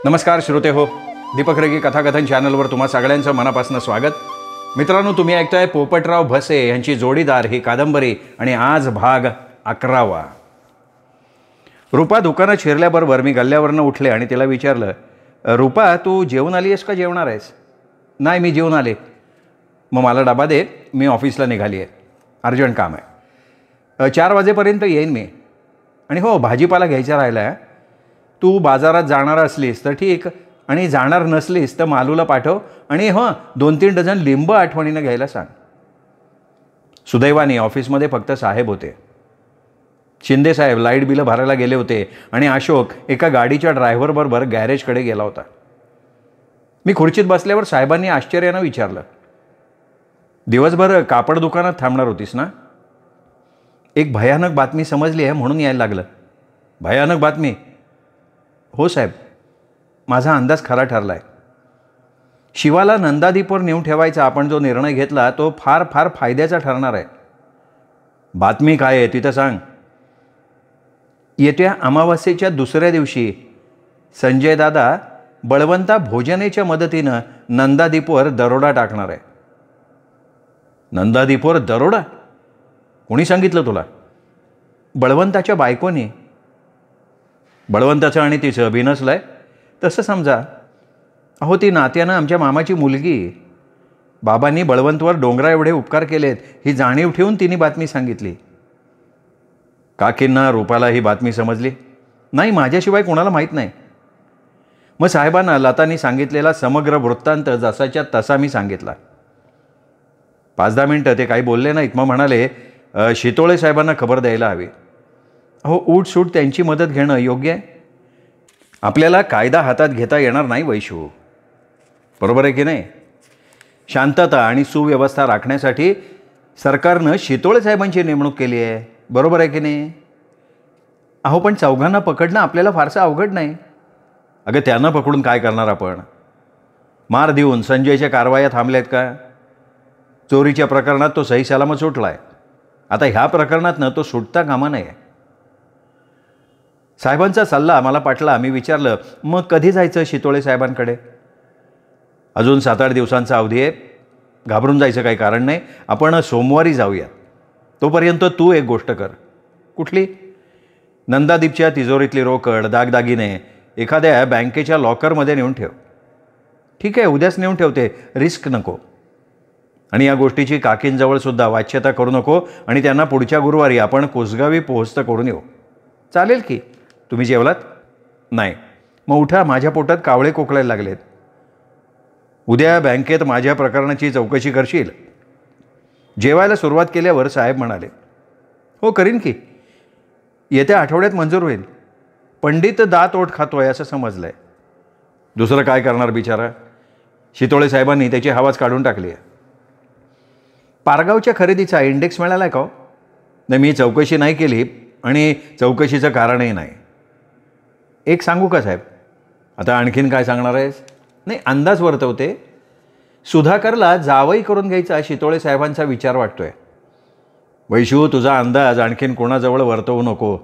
नमस्कार श्रोते हो, दीपक रेगे कथाकथन चॅनलवर तुम्हा सगळ्यांचं मनापासून स्वागत. मित्रांनो, तुम्ही ऐकताय पोपटराव भसे यांची जोडीदार ही कादंबरी आणि आज भाग 11वा. रूपा दुकानात शिरल्याबरोबर मी गल्ल्यावरनं उठले आणि तिला विचारलं, रूपा तू जेवून आली आहेस का जेवणार आहेस? नाही, मी जेवून आले. मग मला डबा दे, मी ऑफिसला निघाली आहे, अर्जंट काम आहे. 4 वाजेपर्यंत येईन मी. आणि हो, भाजीपाला घ्यायचा राहिला आहे. तू बाजारात जाणार असलीस तर ठीक, आणि जाणार नसलीस तर मालूला पाठव, आणि 2-3 डझन लिंब आठवणीनं घ्यायला सांग. सुदैवाने ऑफिसमध्ये फक्त साहेब होते. शिंदे साहेब लाईट बिलं भरायला गेले होते आणि अशोक एका गाडीच्या ड्रायव्हरबरोबर गॅरेजकडे गेला होता. मी खुर्चीत बसल्यावर साहेबांनी आश्चर्यानं विचारलं, दिवसभर कापड दुकानात थांबणार होतीस ना? एक भयानक बातमी समजली आहे म्हणून यायला लागलं. भयानक बातमी? हो साहेब, माझा अंदाज खरा ठरला आहे. शिवाला नंदादीपवर नेऊन ठेवायचा आपण जो निर्णय घेतला तो फार फार फायद्याचा ठरणार आहे. बातमी काय आहे तिथं सांग. येत्या अमावास्येच्या दुसऱ्या दिवशी संजय दादा बळवंता भोजनेच्या मदतीनं नंदादीपवर दरोडा टाकणार आहे. नंदादीपवर दरोडा? कोणी सांगितलं तुला? बळवंताच्या बायकोने. बळवंताचं आणि तिचं बिनसलंय तसं समजा. अहो, ती नात्यानं आमच्या मामाची मुलगी. बाबांनी बळवंतवर डोंगरा एवढे उपकार केलेत ही जाणीव ठेवून तिने बातमी सांगितली. काकींना रूपाला ही बातमी समजली नाही, माझ्याशिवाय कोणाला माहीत नाही. मग साहेबांना लतानी सांगितलेला समग्र वृत्तांत जसाच्या तसा मी सांगितला. 5-10 मिनटं ते काही बोलले नाहीत. मग म्हणाले, शितोळे साहेबांना खबर द्यायला हवी. अहो, उठसूट त्यांची मदत घेणं योग्य आहे? आपल्याला कायदा हातात घेता येणार नाही वैशू, बरोबर आहे की नाही? शांतता आणि सुव्यवस्था राखण्यासाठी सरकारनं शितोळे साहेबांची नेमणूक केली आहे, बरोबर आहे की नाही? अहो, पण चौघांना पकडणं आपल्याला फारसं अवघड नाही. अगं, त्यांना पकडून काय करणार आपण? मार देऊन संजयच्या कारवाया थांबल्यात का? चोरीच्या प्रकरणात तो सही सलामत सुटला आहे. आता ह्या प्रकरणातनं तो सुटता कामा नये. साहेबांचा सल्ला मला पटला. मी विचारलं, मग कधी जायचं शितोळे साहेबांकडे? अजून 7-8 दिवसांचा अवधी आहे. घाबरून जायचं काही कारण नाही. आपण सोमवारी जाऊया. तोपर्यंत तू एक गोष्ट कर. कुठली? नंदादीपच्या तिजोरीतली रोकड, दागदागिने एखाद्या बँकेच्या लॉकरमध्ये नेऊन ठेव. ठीक आहे, उद्याच नेऊन ठेवते, रिस्क नको. आणि या गोष्टीची काकींजवळसुद्धा वाच्यता करू नको, आणि त्यांना पुढच्या गुरुवारी आपण कोसगावी पोहोचतं करून येऊ. चालेल की? तुम्ही जेवलात? नाही. मग उठा, माझ्या पोटात कावळे कोकळायला लागलेत. उद्या बँकेत माझ्या प्रकरणाची चौकशी करशील? जेवायला सुरुवात केल्यावर साहेब म्हणाले, हो करीन की. येत्या आठवड्यात मंजूर होईल. पंडित दात ओठ खातोय असं समजलं आहे. दुसरं काय करणार बिचारा? शितोळे साहेबांनी त्याची हवाच काढून टाकली आहे. पारगावच्या खरेदीचा इंडेक्स मिळाला आहे का? नाही, मी चौकशी नाही केली आणि चौकशीचं कारणही नाही. एक सांगू का साहेब? आता आणखीन काय सांगणार आहेस? नाही, अंदाज वर्तवते. सुधाकरला जावई करून घ्यायचा शितोळे साहेबांचा विचार वाटतोय. वैशू, तुझा अंदाज आणखीन कोणाजवळ वर्तवू नको.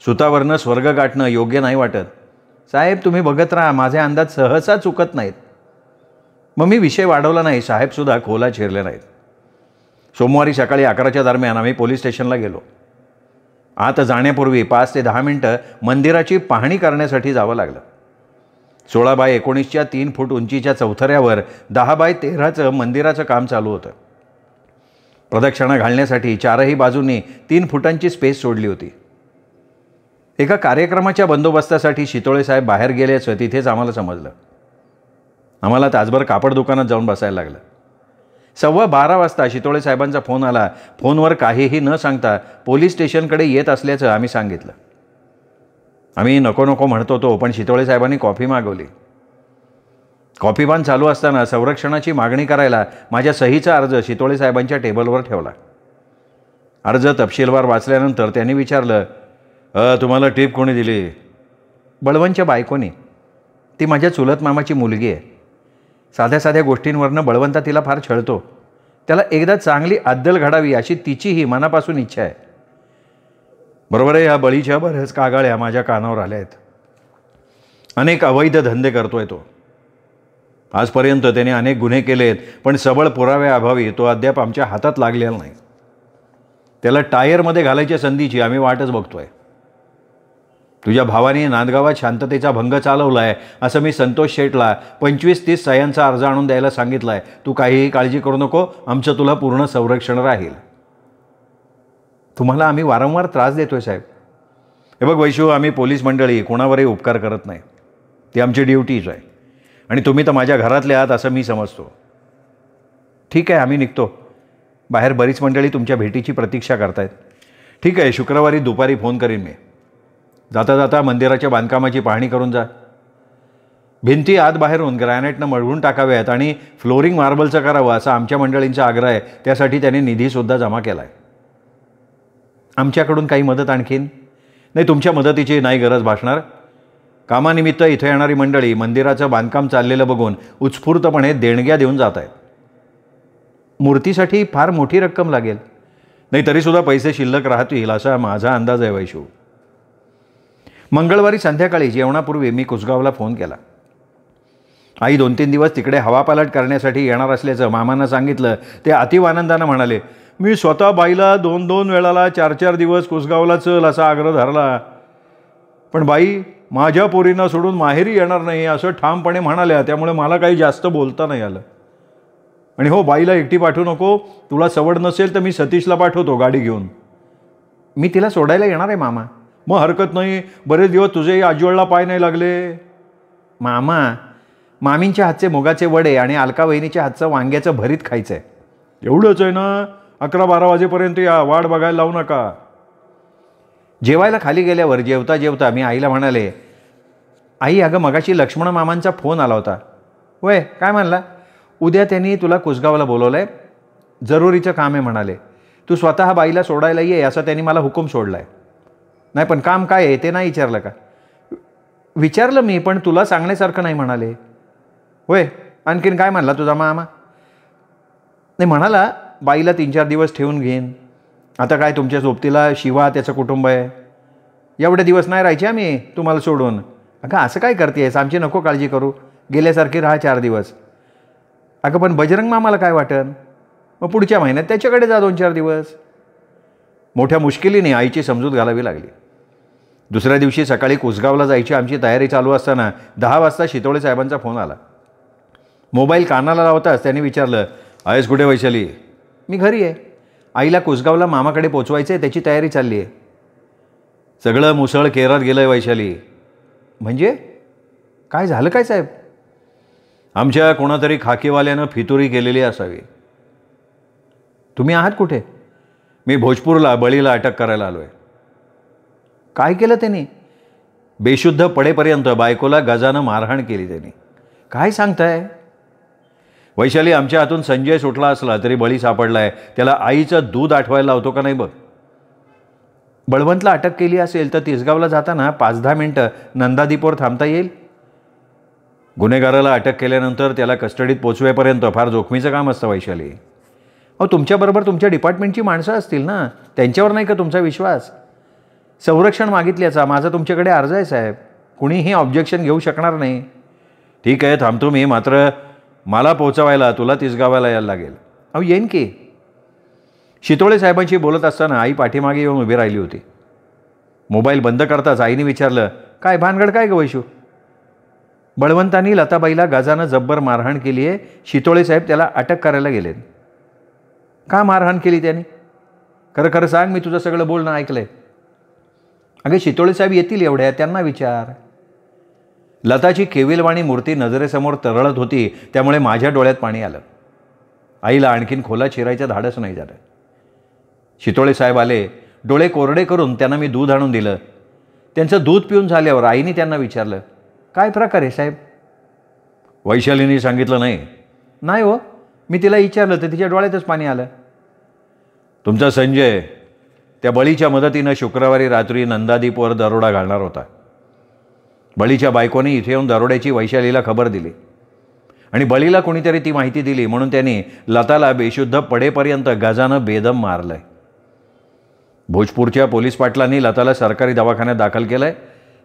सुतावरनं स्वर्ग गाठणं योग्य नाही वाटत. साहेब, तुम्ही बघत राहा, माझे अंदाज सहसा चुकत नाहीत. मग मी विषय वाढवला नाही. साहेबसुद्धा खोला शिरले नाहीत. सोमवारी सकाळी 11च्या दरम्यान आम्ही पोलीस स्टेशनला गेलो. आत जाण्यापूर्वी 5 ते 10 मिनटं मंदिराची पाहणी करण्यासाठी जावं लागलं. 16 बाय 19च्या 3 फूट उंचीच्या चौथऱ्यावर 10 बाय 13चं मंदिराचं काम चालू होतं. प्रदक्षिणा घालण्यासाठी 4ही बाजूंनी 3 फुटांची स्पेस सोडली होती. एका कार्यक्रमाच्या बंदोबस्तासाठी शितोळे साहेब बाहेर गेल्याचं तिथेच आम्हाला समजलं. आम्हाला तासभर कापड दुकानात जाऊन बसायला लागलं. 12:15 वाजता शितोळे साहेबांचा फोन आला. फोनवर काहीही न सांगता पोलीस स्टेशनकडे येत असल्याचं आम्ही सांगितलं. आम्ही नको नको म्हणत होतो, पण शितोळे साहेबांनी कॉफी मागवली. कॉफीपान चालू असताना संरक्षणाची मागणी करायला माझ्या सहीचा अर्ज शितोळे साहेबांच्या टेबलवर ठेवला. अर्ज तपशीलवार वाचल्यानंतर त्यांनी विचारलं, तुम्हाला टीप कोणी दिली? बळवंतच्या बायकोनी. ती माझ्या चुलत मामाची मुलगी आहे. साध्या साध्या गोष्टींवरनं बळवंता तिला फार छळतो. त्याला एकदा चांगली अद्दल घडावी अशी तिचीही मनापासून इच्छा आहे. बरोबर आहे, या बळीच्या बऱ्याच कागाळ्या माझ्या कानावर आल्या आहेत. अनेक अवैध धंदे करतोय तो. आजपर्यंत त्याने अनेक गुन्हे केलेत, पण सबळ पुराव्याअभावी तो अद्याप आमच्या हातात लागलेला नाही. त्याला टायरमध्ये घालायच्या संधीची आम्ही वाटच बघतोय. तुझ्या भावाने नांदगावात शांततेचा भंग चालवलाय असं मी संतोष शेठला 25-30 सह्यांचा अर्ज आणून द्यायला सांगितलाय. तू काहीही काळजी करू नको, आमचं तुला पूर्ण संरक्षण राहील. तुम्हाला आम्ही वारंवार त्रास देतोय साहेब. हे बघ वैशू, आम्ही पोलीस मंडळी कोणावरही उपकार करत नाही. ती आमची ड्युटीच आहे. आणि तुम्ही तर माझ्या घरातले आहात असं मी समजतो. ठीक आहे, आम्ही निघतो. बाहेर बरीच मंडळी तुमच्या भेटीची प्रतीक्षा करतायत. ठीक आहे, शुक्रवारी दुपारी फोन करीन मी. जाता जाता मंदिराच्या बांधकामाची पाहणी करून जा. भिंती आत बाहेरून ग्रॅनाईटनं मळवून टाकाव्यात आणि फ्लोरिंग मार्बलचं करावं असा आमच्या मंडळींचा आग्रह आहे. त्यासाठी त्यांनी निधीसुद्धा जमा केला आहे. आमच्याकडून काही मदत आणखीन? नाही, तुमच्या मदतीची नाही गरज भासणार. कामानिमित्त इथे येणारी मंडळी मंदिराचं बांधकाम चाललेलं बघून उत्स्फूर्तपणे देणग्या देऊन जात आहेत. मूर्तीसाठी फार मोठी रक्कम लागेल. नाही, तरीसुद्धा पैसे शिल्लक राहतील असा माझा अंदाज आहे वैशू. मंगळवारी संध्याकाळी जेवणापूर्वी मी कुसगावला फोन केला. आई 2-3 दिवस तिकडे हवापालट करण्यासाठी येणार असल्याचं मामांना सांगितलं. ते अतिव आनंदानं म्हणाले, मी स्वतः बाईला 2-2 वेळाला 4-4 दिवस कुसगावला चल असा आग्रह धरला, पण बाई माझ्या पोरींना सोडून माहेरी येणार नाही असं ठामपणे म्हणाल्या. त्यामुळे मला काही जास्त बोलता नाही आलं. आणि हो, बाईला एकटी पाठवू नको. तुला सवड नसेल तर मी सतीशला पाठवतो गाडी घेऊन. मी तिला सोडायला येणार आहे मामा. मग हरकत नाही. बरेच दिवस तुझेही आजीवळला पाय नाही लागले. मामा, मामींच्या हातचे मुगाचे वडे आणि अलका वहिनीच्या हातचं वांग्याचं भरीत खायचं आहे. एवढंच आहे ना? 11-12 वाजेपर्यंत या. वाट बघायला लावू नका. जेवायला खाली गेल्यावर जेवता जेवता मी आईला म्हणाले, आई अगं मगाशी लक्ष्मण मामांचा फोन आला होता. वय काय म्हणला? उद्या त्यांनी तुला कुसगावला बोलवलं आहे. जरुरीचं काम आहे म्हणाले. तू स्वतः बाईला सोडायला ये असा त्यांनी मला हुकूम सोडला आहे. नाही, पण काम काय आहे ते नाही विचारलं का? विचारलं मी, पण तुला सांगण्यासारखं नाही म्हणाले. होय, आणखीन काय म्हणला तुझा मामा? नाही, म्हणाला बाईला 3-4 दिवस ठेवून घेईन. आता काय तुमच्या सोबतीला शिवा त्याचं कुटुंब आहे. एवढे दिवस नाही राहायचे आम्ही तुम्हाला सोडून. अगं असं काय करतेस? आमची नको काळजी करू. गेल्यासारखी राहा 4 दिवस. अगं पण बजरंग मामाला काय वाटन? मग पुढच्या महिन्यात त्याच्याकडे जा 2-4 दिवस. मोठ्या मुश्किलीने आईची समजूत घालावी लागली. दुसऱ्या दिवशी सकाळी कुसगावला जायची आमची तयारी चालू असताना 10 वाजता शितोळे साहेबांचा फोन आला. मोबाईल कानाला लावताच त्यांनी विचारलं, आहेस कुठे वैशाली? मी घरी आहे. आईला कुसगावला मामाकडे पोचवायचं आहे, त्याची तयारी चालली आहे. सगळं मुसळ केरत गेलं आहे वैशाली. म्हणजे काय झालं काय साहेब? आमच्या कोणातरी खाकीवाल्यानं फितुरी केलेली असावी. तुम्ही आहात कुठे? मी भोजपूरला बळीला अटक करायला आलो आहे. काय केलं त्यांनी? बेशुद्ध पडेपर्यंत बायकोला गजानं मारहाण केली त्यांनी. काय सांगताय? वैशाली, आमच्या हातून संजय सुटला असला तरी बळी सापडला आहे. त्याला आईचं दूध आठवायला लावतो का नाही बघ. बळवंतला अटक केली असेल तर तिसगावला जाताना 5-10 मिनटं नंदादीपवर थांबता येईल. गुन्हेगाराला अटक केल्यानंतर त्याला कस्टडीत पोचवेपर्यंत फार जोखमीचं काम असतं वैशाली. अहो, तुमच्याबरोबर तुमच्या डिपार्टमेंटची माणसं असतील ना, त्यांच्यावर नाही का तुमचा विश्वास? संरक्षण मागितल्याचा माझा तुमच्याकडे अर्ज आहे साहेब. कुणीही ऑब्जेक्शन घेऊ शकणार नाही. ठीक आहे, थांबतो मी. मात्र मला पोचवायला तुला तिसगावाला यायला लागेल. अहो येईन की. शितोळे साहेबांशी बोलत असताना आई पाठीमागे येऊन उभी राहिली होती. मोबाईल बंद करताच आईने विचारलं, काय भानगड काय ग वैशू? बळवंतांनी लताबाईला गाजानं जब्बर मारहाण केली आहे. शितोळे साहेब त्याला अटक करायला गेले. का मारहाण केली त्यांनी? खरं खरं सांग, मी तुझं सगळं बोलणं ऐकलंय. अगे शितोळे साहेब येतील एवढ्या, त्यांना विचार. लताची केविलवाणी मूर्ती नजरेसमोर तरळत होती, त्यामुळे माझ्या डोळ्यात पाणी आलं. आईला आणखीन खोला चिरायचं धाडस नाही झालं. शितोळे साहेब आले. डोळे कोरडे करून त्यांना मी दूध आणून दिलं. त्यांचं दूध पिऊन झाल्यावर आईने त्यांना विचारलं, काय प्रकार आहे साहेब? वैशालीने सांगितलं नाही. नाही हो, मी तिला विचारलं तर तिच्या डोळ्यातच पाणी आलं. तुमचा संजय त्या बळीच्या मदतीनं शुक्रवारी रात्री नंदादीपवर दरोडा घालणार होता. बळीच्या बायकोने इथे येऊन दरोड्याची वैशालीला खबर दिली आणि बळीला कोणीतरी ती माहिती दिली म्हणून त्यांनी लताला बेशुद्ध पडेपर्यंत गजानं बेदम मारलंय. भोजपूरच्या पोलीस पाटलांनी लताला सरकारी दवाखान्यात दाखल केलंय.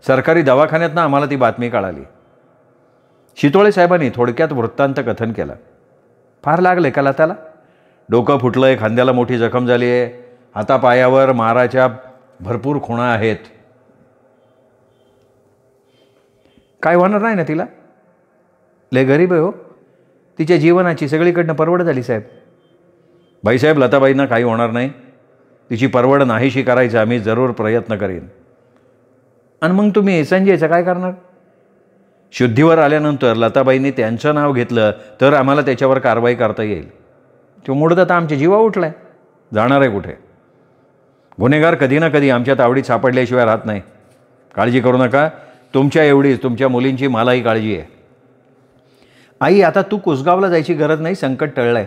सरकारी दवाखान्यातनं आम्हाला ती बातमी कळाली. शितोळे साहेबांनी थोडक्यात वृत्तांत कथन केलं. फार लागले का लताला? डोकं फुटलंय, खांद्याला मोठी जखम झाली आहे, हातापायावर माराच्या भरपूर खुणा आहेत. काय होणार नाही ना तिला? लय गरीब आहे हो. तिच्या जीवनाची सगळीकडनं परवड झाली साहेब. बाईसाहेब, लताबाईंना काही होणार नाही. तिची परवड नाहीशी करायचं मी जरूर प्रयत्न करीन. आणि मग तुम्ही संजयचं काय करणार? शुद्धीवर आल्यानंतर लताबाईंनी त्यांचं नाव घेतलं तर आम्हाला त्याच्यावर कारवाई करता येईल. तो मुडदा तर आमच्या जीवा उठलाय, जाणार आहे कुठे? गुन्हेगार कधी ना कधी आमच्या तावडीत सापडल्याशिवाय राहत नाही. काळजी करू नका. तुमच्या एवढीच तुमच्या मुलींची मलाही काळजी आहे. आई, आता तू कुसगावला जायची गरज नाही. संकट टळलंय.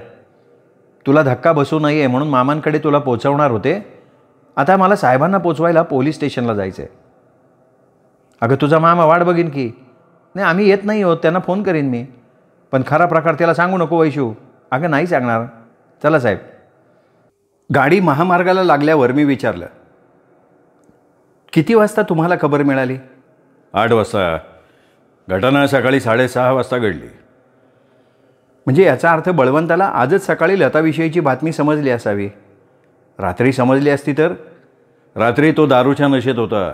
तुला धक्का बसू नये म्हणून मामांकडे तुला पोचवणार होते. आता मला साहेबांना पोचवायला पोलीस स्टेशनला जायचं आहे. अगं तुझा मामा वाट बघीन की. नाही, आम्ही येत नाही आहोत, त्यांना फोन करीन मी. पण खरा प्रकार त्याला सांगू नको वैशू. अगं नाही सांगणार. चला साहेब. गाडी महामार्गाला लागल्यावर मी विचारलं, किती वाजता तुम्हाला खबर मिळाली? 8 वाजता. घटना सकाळी 6:30 वाजता घडली. म्हणजे याचा अर्थ बळवंताला आजच सकाळी लताविषयीची बातमी समजली असावी. रात्री समजली असती तर? रात्री तो दारूच्या नशेत होता.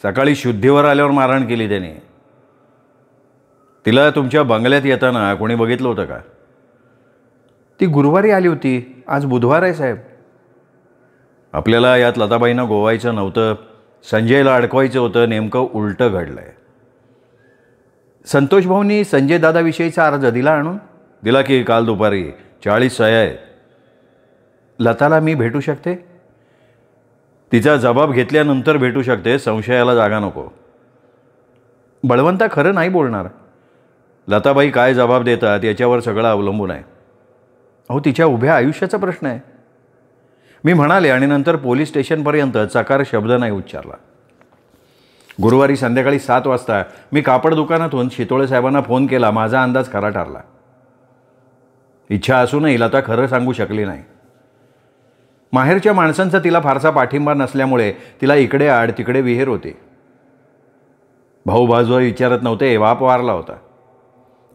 सकाळी शुद्धीवर आल्यावर मारहाण केली त्याने. तिला तुमच्या बंगल्यात येताना कोणी बघितलं होतं का? ती गुरुवारी आली होती. आज बुधवार आहे साहेब. आपल्याला यात लताबाईंना गोवायचं नव्हतं, संजयला अडकवायचं होतं. नेमकं उलटं घडलं आहे. संतोष भाऊंनी संजय दादाविषयीचा अर्ज दिला आणून? दिला की काल दुपारी. 40 सह्या आहेत. लताला मी भेटू शकते? तिचा जबाब घेतल्यानंतर भेटू शकते. संशयाला जागा नको. बळवंता खरं नाही बोलणार. लताबाई काय जबाब देतात याच्यावर सगळं अवलंबून आहे. अहो, तिच्या उभ्या आयुष्याचा प्रश्न आहे. मी म्हणाले आणि नंतर पोलीस स्टेशनपर्यंत चकार शब्द नाही उच्चारला. गुरुवारी संध्याकाळी 7 वाजता मी कापड दुकानातून शितोळे साहेबांना फोन केला. माझा अंदाज खरा ठरला. इच्छा असूनही लता खरं सांगू शकली नाही. माहेरच्या माणसांचा तिला फारसा पाठिंबा नसल्यामुळे तिला इकडे आड तिकडे विहीर होती. भाऊ बाजूवर विचारत नव्हते. बाप वारला होता.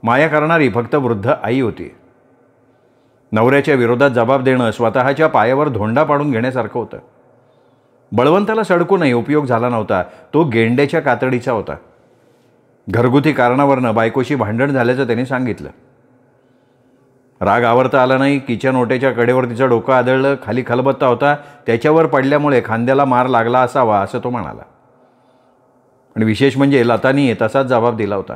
माया करणारी फक्त वृद्ध आई होती. नवऱ्याच्या विरोधात जबाब देणं स्वतःच्या पायावर धोंडा पाडून घेण्यासारखं होतं. बळवंताला सडकूनही उपयोग झाला नव्हता. तो गेंड्याच्या कातडीचा होता. घरगुती कारणावरनं बायकोशी भांडण झाल्याचं त्याने सांगितलं. राग आवरता आला नाही. किचन ओट्याच्या कडेवर तिचं डोकं आदळलं. खाली खलबत्ता होता. त्याच्यावर पडल्यामुळे खांद्याला मार लागला असावा असं तो म्हणाला. आणि विशेष म्हणजे लतानी तसाच जबाब दिला होता.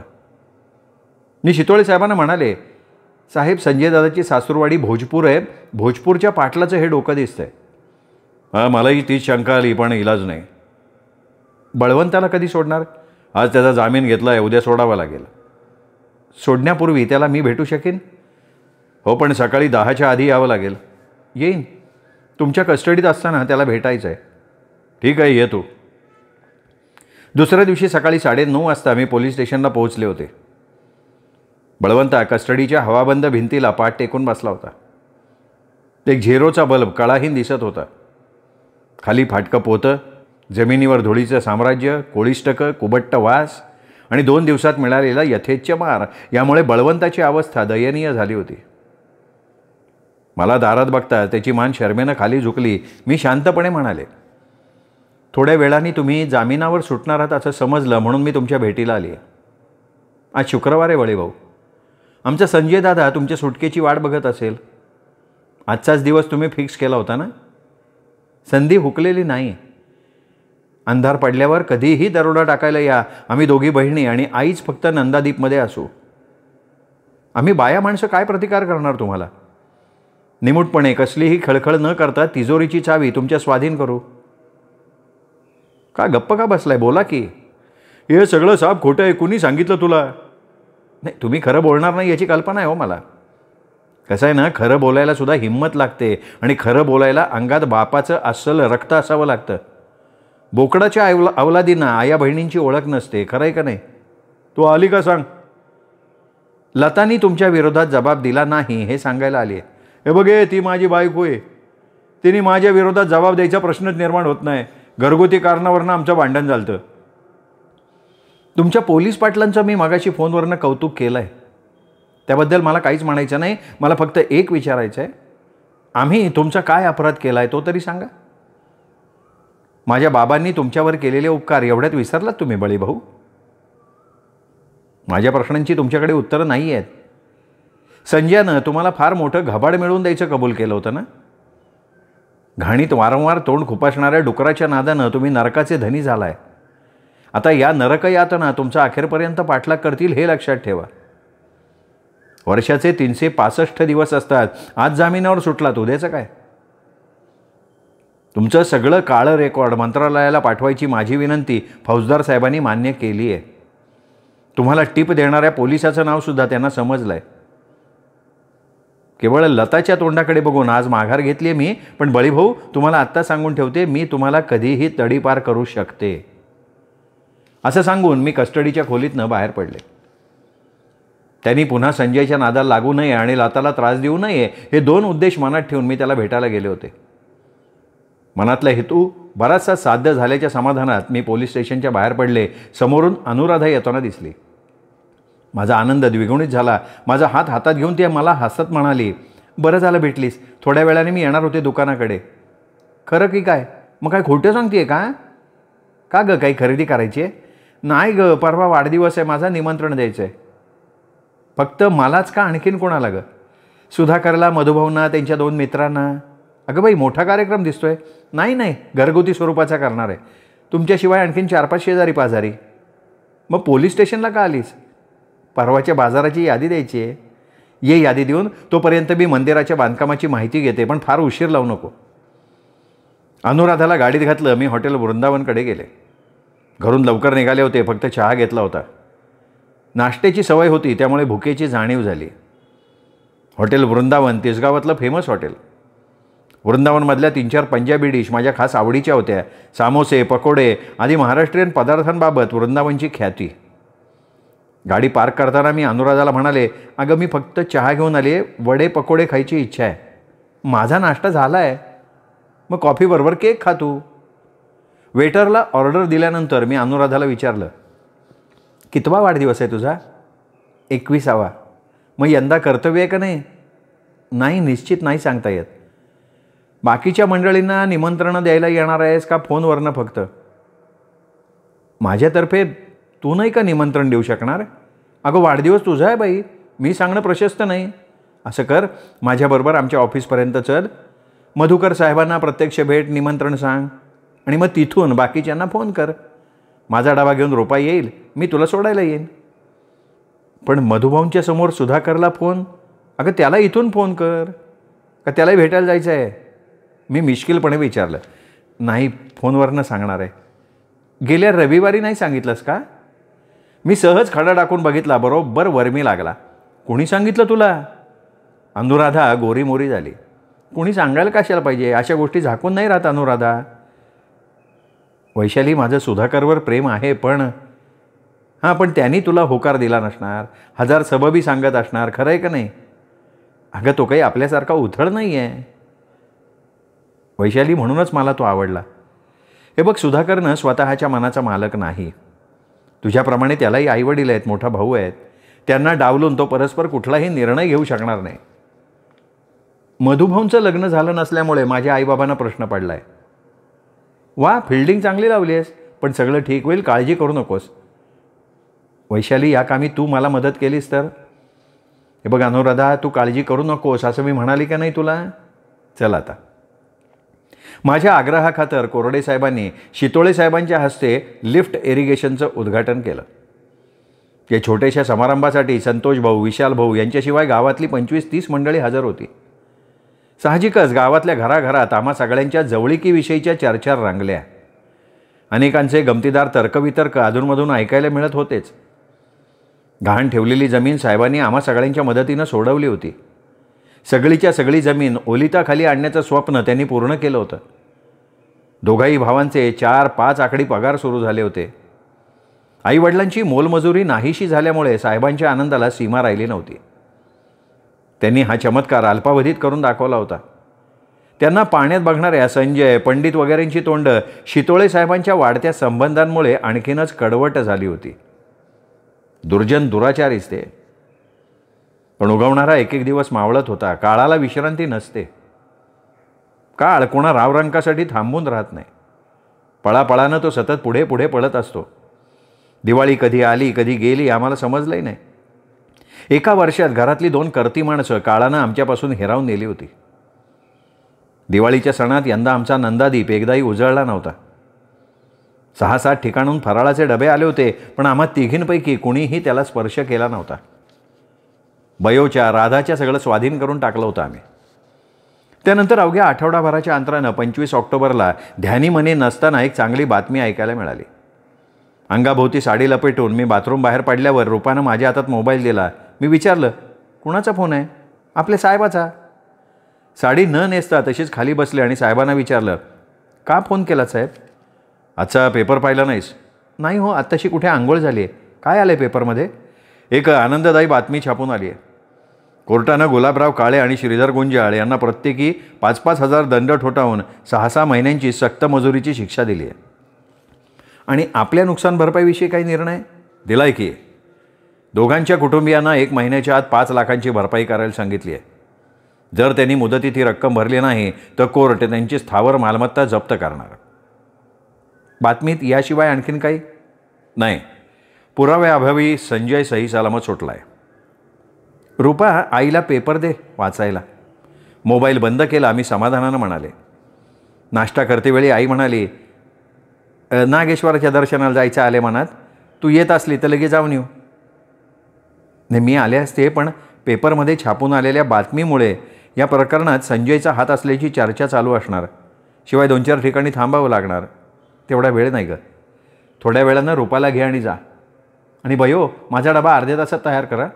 मी शितोळे साहेबांना म्हणाले, साहेब, संजय दादाची सासूरवाडी भोजपूर आहे. भोजपूरच्या पाटलाचं हे डोकं दिसतंय. हां, मलाही तीच शंका आली, पण इलाज नाही. बळवंताला कधी सोडणार? आज त्याचा जामीन घेतला आहे. उद्या सोडावा लागेल. सोडण्यापूर्वी त्याला मी भेटू शकेन? हो, पण सकाळी 10च्या आधी यावं लागेल. येईन. तुमच्या कस्टडीत असताना त्याला भेटायचं आहे. ठीक आहे, येतो. दुसऱ्या दिवशी सकाळी 9:30 वाजता मी पोलीस स्टेशनला पोहोचले होते. बळवंता कस्टडीच्या हवाबंद भिंतीला पाठ टेकून बसला होता. एक झेरोचा बल्ब कळाहीन दिसत होता. खाली फाटकं पोतं, जमिनीवर धुळीचं साम्राज्य, कोळिष्टकं, कुबट्ट वास आणि 2 दिवसात मिळालेला यथेच्छ मार यामुळे बळवंताची अवस्था दयनीय झाली होती. मला दारात बघता त्याची मान शरमेनं खाली झुकली. मी शांतपणे म्हणाले, थोड्या वेळाने तुम्ही जामिनावर सुटणार आहात असं समजलं म्हणून मी तुमच्या भेटीला आली आहे. आज शुक्रवार आहे वळीभाऊ. आमचा संजय दादा तुमच्या सुटकेची वाट बघत असेल. आजचाच दिवस तुम्ही फिक्स केला होता ना? संधी हुकलेली नाही. अंधार पडल्यावर कधीही दरोडा टाकायला या. आम्ही दोघी बहिणी आणि आईच फक्त नंदादीपमध्ये असू. आम्ही बाया माणसं काय प्रतिकार करणार तुम्हाला? निमूटपणे कसलीही खळखळ न करता तिजोरीची चावी तुमच्या स्वाधीन करू. का गप्प का बसलाय? बोला की. हे सगळं साप खोटं आहे. कुणी सांगितलं तुला? नाही, तुम्ही खरं बोलणार नाही याची कल्पना आहे हो मला. कसं आहे ना, खरं बोलायला सुद्धा हिंमत लागते आणि खरं बोलायला अंगात बापाचं अस्सल रक्त असावं लागतं. बोकडाच्या अवलादींना आया बहिणींची ओळख नसते. खरं आहे का नाही? तू आली का सांग? लतानी तुमच्या विरोधात जबाब दिला नाही हे सांगायला आली आहे. हे बघे, ती माझी बायको आहे. तिने माझ्या विरोधात जबाब द्यायचा प्रश्नच निर्माण होत नाही. घरगुती कारणावरनं आमचं भांडण झालं. तुमच्या पोलीस पाटलांचं मी मागाशी फोनवरनं कौतुक केलं आहे, त्याबद्दल मला काहीच म्हणायचं नाही. मला फक्त एक विचारायचं आहे, आम्ही तुमचा काय अपराध केला आहे तो तरी सांगा. माझ्या बाबांनी तुमच्यावर केलेले उपकार एवढ्यात विसरलात तुम्ही बळीभाऊ? माझ्या प्रश्नांची तुमच्याकडे उत्तरं नाही आहेत. संजयनं तुम्हाला फार मोठं घबाड मिळवून द्यायचं कबूल केलं होतं ना. घाणीत वारंवार तोंड खुपासणाऱ्या डुकराच्या नादानं तुम्ही नरकाचे धनी झालाय. आता या नरकयातना तुमचा अखेरपर्यंत पाठलाग करतील हे लक्षात ठेवा. वर्षाचे 365 दिवस असतात. आज जामिनावर सुटलात, उद्याचं काय? तुमचं सगळं काळं रेकॉर्ड मंत्रालयाला पाठवायची माझी विनंती फौजदार साहेबांनी मान्य केली आहे. तुम्हाला टिप देणाऱ्या पोलिसाचं नावसुद्धा त्यांना समजलं आहे. केवळ लताच्या तोंडाकडे बघून आज माघार घेतली आहे मी, पण बळीभाऊ तुम्हाला आत्ता सांगून ठेवते, मी तुम्हाला कधीही तडीपार करू शकते. असं सांगून मी कस्टडीच्या खोलीतनं बाहेर पडले. त्यांनी पुन्हा संजयच्या नादाला लागू नये आणि लताला त्रास देऊ नये हे 2 उद्देश मनात ठेवून मी त्याला भेटायला गेले होते. मनातला हेतू बराचसा साध्य झाल्याच्या समाधानात मी पोलीस स्टेशनच्या बाहेर पडले. समोरून अनुराधा येताना दिसली. माझा आनंद द्विगुणित झाला. माझा हात हातात घेऊन ती मला हसत म्हणाली, बरं झालं भेटलीस, थोड्या वेळाने मी येणार होते दुकानाकडे. खरं की काय? मग काय खोटं सांगते का? का गं, काही खरेदी करायची आहे? नाही गं, परवा वाढदिवस आहे माझा, निमंत्रण द्यायचं आहे. फक्त मलाच का, आणखीन कोणाला गं? सुधाकरला, मधुभाऊंना, त्यांच्या 2 मित्रांना. अगं बाई, मोठा कार्यक्रम दिसतोय. नाही, घरगुती स्वरूपाचा करणार आहे. तुमच्याशिवाय आणखीन 4-5 शेजारी पाजारी. मग पोलीस स्टेशनला का आलीस? परवाच्या बाजाराची यादी द्यायची आहे. ये यादी देऊन, तोपर्यंत मी मंदिराच्या बांधकामाची माहिती घेते, पण फार उशीर लावू नको. अनुराधाला गाडीत घातलं. मी हॉटेल वृंदावनकडे गेले. घरून लवकर निघाले होते, फक्त चहा घेतला होता. नाश्त्याची सवय होती, त्यामुळे भुकेची जाणीव झाली. हॉटेल वृंदावन तिसगावातलं फेमस हॉटेल. वृंदावनमधल्या 3-4 पंजाबी डिश माझ्या खास आवडीच्या होत्या. सामोसे, पकोडे आदी महाराष्ट्रीयन पदार्थांबाबत वृंदावनची ख्याती. गाडी पार्क करताना मी अनुराधाला म्हणाले, अगं मी फक्त चहा घेऊन आले, वडे पकोडे खायची इच्छा आहे. माझा नाश्ता झाला आहे, मग कॉफीबरोबर केक खा तू. वेटरला ऑर्डर दिल्यानंतर मी अनुराधाला विचारलं, कितवा वाढदिवस आहे तुझा? 21वा. मग यंदा कर्तव्य आहे का नाही? नाही, निश्चित नाही सांगता येत. बाकीच्या मंडळींना निमंत्रणं द्यायला येणार आहेस का फोनवरनं फक्त? माझ्यातर्फे तू नाही का निमंत्रण देऊ शकणार? अगं वाढदिवस तुझा आहे बाई, मी सांगणं प्रशस्त नाही. असं कर, माझ्याबरोबर आमच्या ऑफिसपर्यंत चल. मधुकर साहेबांना प्रत्यक्ष भेट, निमंत्रण सांग आणि मग तिथून बाकीच्यांना फोन कर. माझा डबा घेऊन रोपा येईल, मी तुला सोडायला येईन. पण मधुभाऊंच्या समोर सुधाकरला फोन? अगं त्याला इथून फोन कर, का त्यालाही भेटायला जायचं आहे? मी मिश्किलपणे विचारलं. नाही, फोनवरनं सांगणार आहे. गेल्या रविवारी नाही सांगितलंस का? मी सहज खडा टाकून बघितला, बरोबर वर्मी लागला. कोणी सांगितलं तुला? अनुराधा गोरीमोरी झाली. कोणी सांगायला कशाला पाहिजे, अशा गोष्टी झाकून नाही राहत अनुराधा. वैशाली, माझं सुधाकरवर प्रेम आहे, पण पण त्यांनी तुला होकार दिला नसणार, 1000 सबबी सांगत असणार, खरं आहे का नाही? अगं तो काही आपल्यासारखा उथळ नाही आहे वैशाली, म्हणूनच मला तो आवडला. हे बघ, सुधाकरनं स्वतःच्या मनाचा मालक नाही. तुझ्याप्रमाणे त्यालाही आईवडील आहेत, मोठा भाऊ आहेत. त्यांना डावलून तो परस्पर कुठलाही निर्णय घेऊ शकणार नाही. मधुभाऊंचं लग्न झालं नसल्यामुळे माझ्या आईबाबांना प्रश्न पडला आहे. वा, फिल्डिंग चांगली लावली आहेस, पण सगळं ठीक होईल, काळजी करू नकोस. वैशाली, या कामी तू मला मदत केलीस तर? हे बघ अनुराधा, तू काळजी करू नकोस असं मी म्हणाली का नाही तुला? चल आता. माझ्या आग्रहाखातर कोरडे साहेबांनी शितोळे साहेबांच्या हस्ते लिफ्ट इरिगेशनचं उद्घाटन केलं. या छोट्याशा समारंभासाठी संतोष भाऊ, विशाल भाऊ यांच्याशिवाय गावातली 25-30 मंडळी हजर होती. साहजिकच गावातल्या घराघरात आम्हा सगळ्यांच्या जवळिकीविषयीच्या चर्चा रंगल्या. अनेकांचे गमतीदार तर्कवितर्क अधूनमधून ऐकायला मिळत होतेच. गहाण ठेवलेली जमीन साहेबांनी आम्हा सगळ्यांच्या मदतीनं सोडवली होती. सगळीच्या सगळी जमीन ओलिताखाली आणण्याचं स्वप्न त्यांनी पूर्ण केलं होतं. दोघाही भावांचे 4-5 आकडी पगार सुरू झाले होते. आईवडिलांची मोलमजुरी नाहीशी झाल्यामुळे साहेबांच्या आनंदाला सीमा राहिली नव्हती. त्यांनी हा चमत्कार अल्पावधीत करून दाखवला होता. त्यांना पाण्यात बघणाऱ्या संजय, पंडित वगैरेंची तोंड शितोळे साहेबांच्या वाढत्या संबंधांमुळे आणखीनच कडवट झाली होती. दुर्जन दुराचारीच ते. पण उगवणारा एक एक दिवस मावळत होता. काळाला विश्रांती नसते. काळ कोणा रावरंकासाठी थांबून राहत नाही. पळापळानं तो सतत पुढे पुढे पळत असतो. दिवाळी कधी आली कधी गेली आम्हाला समजलंही नाही. एका वर्षात घरातली 2 करती माणसं काळानं आमच्यापासून हिरावून नेली होती. दिवाळीच्या सणात यंदा आमचा नंदादीप एकदाही उजळला नव्हता. 6-7 ठिकाणून फराळाचे डबे आले होते, पण आम्हा तिघींपैकी कुणीही त्याला स्पर्श केला नव्हता. बयोच्या राधाच्या सगळं स्वाधीन करून टाकलं होतं आम्ही. त्यानंतर अवघ्या आठवडाभराच्या अंतरानं 25 ऑक्टोबरला ध्यानीमनी नसताना एक चांगली बातमी ऐकायला मिळाली. अंगाभोवती साडी लपेटून मी बाथरूम बाहेर पडल्यावर रूपानं माझ्या हातात मोबाईल दिला. मी विचारलं, कुणाचा फोन आहे? आपल्या साहेबाचा. साडी न नेसता तशीच खाली बसले आणि साहेबांना विचारलं, का फोन केला साहेब? आजचा पेपर पाहिला नाहीस? नाही हो, आत्ताशी कुठे आंघोळ झाली आहे. काय आलं आहे पेपरमध्ये? एक आनंददायी बातमी छापून आली आहे. कोर्टानं गुलाबराव काळे आणि श्रीधर गुंजाळ यांना प्रत्येकी 5-5 हजार दंड ठोठावून 6-6 महिन्यांची सक्त मजुरीची शिक्षा दिली आहे. आणि आपल्या नुकसान भरपाईविषयी काही निर्णय दिलाय की दोघांच्या कुटुंबियांना 1 महिन्याच्या आत 5 लाखांची भरपाई करायला सांगितली आहे. जर त्यांनी मुदतीत ही रक्कम भरली नाही तर कोर्ट त्यांची स्थावर मालमत्ता जप्त करणार. बातमीत याशिवाय आणखीन काही नाही. पुराव्याअभावी संजय सही सलामत सुटला आहे. रूपा, आईला पेपर दे वाचायला. मोबाईल बंद केला. मी समाधानानं म्हणाले. नाश्ता करतेवेळी आई म्हणाली, नागेश्वराच्या दर्शनाला जायचं आले मनात. तू येत असली तर लगेच जाऊन येऊ. नाही, मी आले असते, पण पेपरमध्ये छापून आलेल्या बातमीमुळे या प्रकरणात संजयचा हात असल्याची चर्चा चालू असणार. शिवाय 2-4 ठिकाणी थांबावं लागणार. तेवढा वेळ नाही गं. थोड्या वेळानं रूपाला घे आणि जा. आणि बयो, माझा डबा अर्ध्या तासात तयार करा.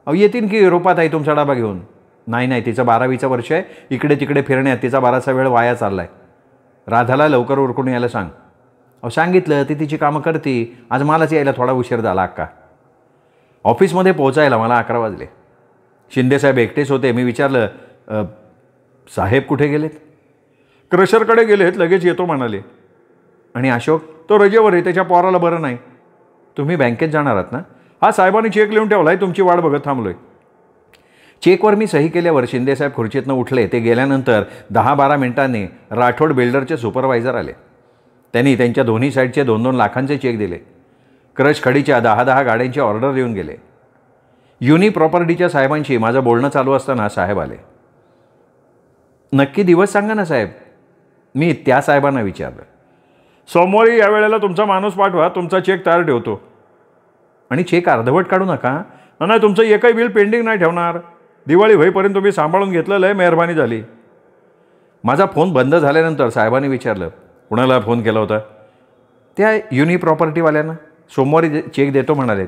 अहो, येतील की रूपाताई तुमचा डबा घेऊन. नाही, तिचं 12वीचं वर्ष आहे. इकडे तिकडे फिरण्यात तिचा बराचसा वेळ वाया चालला आहे. राधाला लवकर उरकून यायला सांग. अहो, सांगितलं ती तिची कामं करते. आज मलाच यायला थोडा उशीर झाला अक्का. ऑफिसमध्ये पोहोचायला मला 11 वाजले. शिंदेसाहेब एकटेच होते. मी विचारलं, साहेब कुठे गेलेत? क्रशरकडे गेलेत, लगेच येतो म्हणाले. आणि अशोक? तो रजेवर आहे, त्याच्या पोराला बरं नाही. तुम्ही बँकेत जाणार आहात ना? हा, साहेबांनी चेक लिहून ठेवला आहे, तुमची वाट बघत थांबलोय. चेकवर मी सही केल्यावर शिंदेसाहेब खुर्चीतनं उठले. ते गेल्यानंतर 10-12 मिनिटांनी राठोड बिल्डरचे सुपरवायझर आले. त्यांनी त्यांच्या दोन्ही साईडचे 2-2 लाखांचे चेक दिले. क्रश खडीच्या 10-10 गाड्यांची ऑर्डर देऊन गेले. युनी प्रॉपर्टीच्या साहेबांशी माझं बोलणं चालू असताना साहेब आले. नक्की दिवस सांगा ना साहेब. मी त्या साहेबांना विचारलं. सोमवारी या वेळेला तुमचा माणूस पाठवा, तुमचा चेक तयार ठेवतो. आणि चेक अर्धवट काढू नका. नाही, तुमचं एकही बिल पेंडिंग नाही ठेवणार. दिवाळी होईपर्यंत तुम्ही सांभाळून घेतलं, लय मेहरबानी झाली. माझा फोन बंद झाल्यानंतर साहेबांनी विचारलं, कुणाला फोन केला होता? त्या युनी प्रॉपर्टीवाल्यांना. सोमवारी चेक देतो म्हणालेत.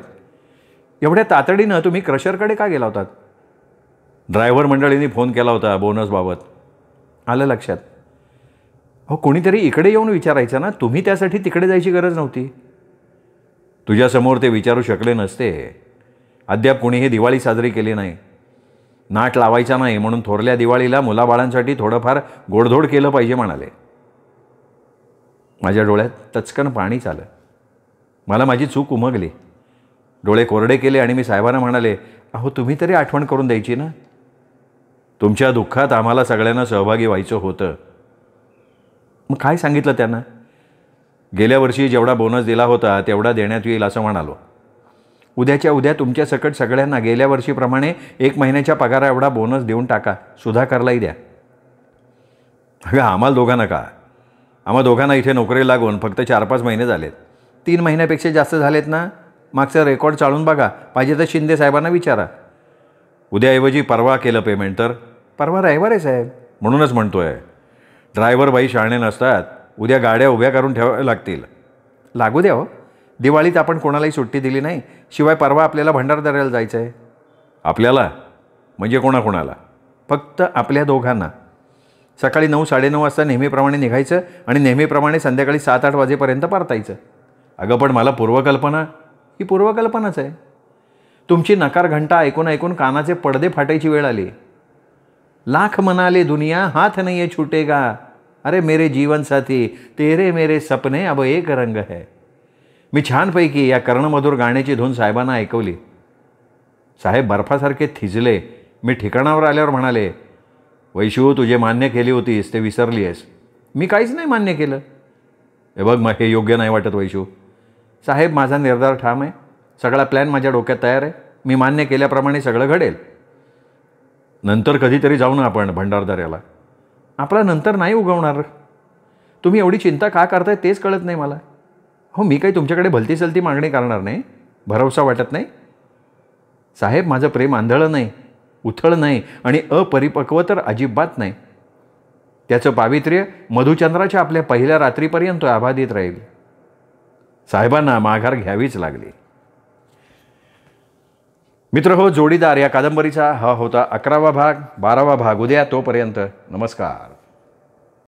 एवढ्या तातडीनं तुम्ही क्रशरकडे का गेला होतात? ड्रायव्हर मंडळींनी फोन केला होता बोनसबाबत. आलं लक्षात. हो, कोणीतरी इकडे येऊन विचारायचं ना. तुम्ही त्यासाठी तिकडे जायची गरज नव्हती. तुझ्यासमोर ते विचारू शकले नसते. अद्याप कोणीही दिवाळी साजरी केली नाही. नाट लावायचा नाही म्हणून थोरल्या दिवाळीला मुलाबाळांसाठी थोडंफार गोडधोड केलं पाहिजे म्हणाले. माझ्या डोळ्यात तचकन पाणी आलं. मला माझी चूक उमगली. डोळे कोरडे केले आणि मी साहेबांना म्हणाले, अहो, तुम्ही तरी आठवण करून द्यायची ना. तुमच्या दुःखात आम्हाला सगळ्यांना सहभागी व्हायचं होतं. मग काय सांगितलं त्यांना? गेल्या वर्षी जेवढा बोनस दिला होता तेवढा देण्यात येईल असं म्हणालो. उद्याच्या उद्या तुमच्या सकट सगळ्यांना गेल्या वर्षीप्रमाणे 1 महिन्याच्या पगारा एवढा बोनस देऊन टाका. सुधाकरलाही द्या. अगं, आम्हाला दोघांना का? आम्हा दोघांना इथे नोकरी लागून फक्त 4-5 महिने झालेत. 3 महिन्यापेक्षा जास्त झालेत ना. मागचं रेकॉर्ड चाळून बघा. पाहिजे तर शिंदे साहेबांना विचारा. उद्याऐवजी परवा केलं पेमेंट तर? परवा रविवार आहे साहेब. म्हणूनच म्हणतोय. ड्रायव्हर बाई शहाणे नसतात. उद्या गाड्या उभ्या करून ठेवाव्या लागतील. लागू द्या हो. दिवाळीत आपण कोणालाही सुट्टी दिली नाही. शिवाय परवा आपल्याला भंडारदऱ्याला जायचं आहे. आपल्याला म्हणजे कोणाकोणाला? फक्त आपल्या दोघांना. सकाळी 9-9:30 वाजता नेहमीप्रमाणे निघायचं आणि नेहमीप्रमाणे संध्याकाळी 7-8 वाजेपर्यंत परतायचं. अगं, पण मला पूर्वकल्पना. ही पूर्वकल्पनाच आहे. तुमची नकार घंटा ऐकून ऐकून कानाचे पडदे फाटायची वेळ आली. लाख मनाले दुनिया हाथ नहीं छूटेगा. अरे मेरे जीवन साथी, तेरे मेरे सपने अब एक रंग है. मी छानपैकी या कर्णमधुर गाण्याची धून साहेबांना ऐकवली. साहेब बर्फासारखे थिजले. मी ठिकाणावर आल्यावर म्हणाले, वैशू, तुझे मान्य केली होतीस ते विसरली आहेस. मी काहीच नाही मान्य केलं. हे बघ, मग हे योग्य नाही वाटत वैशू. साहेब, माझा निर्धार ठाम आहे. सगळा प्लॅन माझ्या डोक्यात तयार आहे. मी मान्य केल्याप्रमाणे सगळं घडेल. नंतर कधीतरी जाऊ ना आपण भंडारदऱ्याला. आपला नंतर नाही उगवणार. तुम्ही एवढी चिंता का करताय तेच कळत नाही मला. हो, मी काही तुमच्याकडे भलती सलती मागणी करणार नाही. भरवसा वाटत नाही. साहेब, माझं प्रेम आंधळं नाही, उथळ नाही आणि अपरिपक्व तर अजिबात नाही. त्याचं पावित्र्य मधुचंद्राच्या आपल्या पहिल्या रात्रीपर्यंत अबाधित राहील. साहेबांना माघार घ्यावीच लागली. मित्र हो, जोडीदार या कादंबरीचा हा होता 11वा भाग. 12वा भाग उद्या. तोपर्यंत नमस्कार.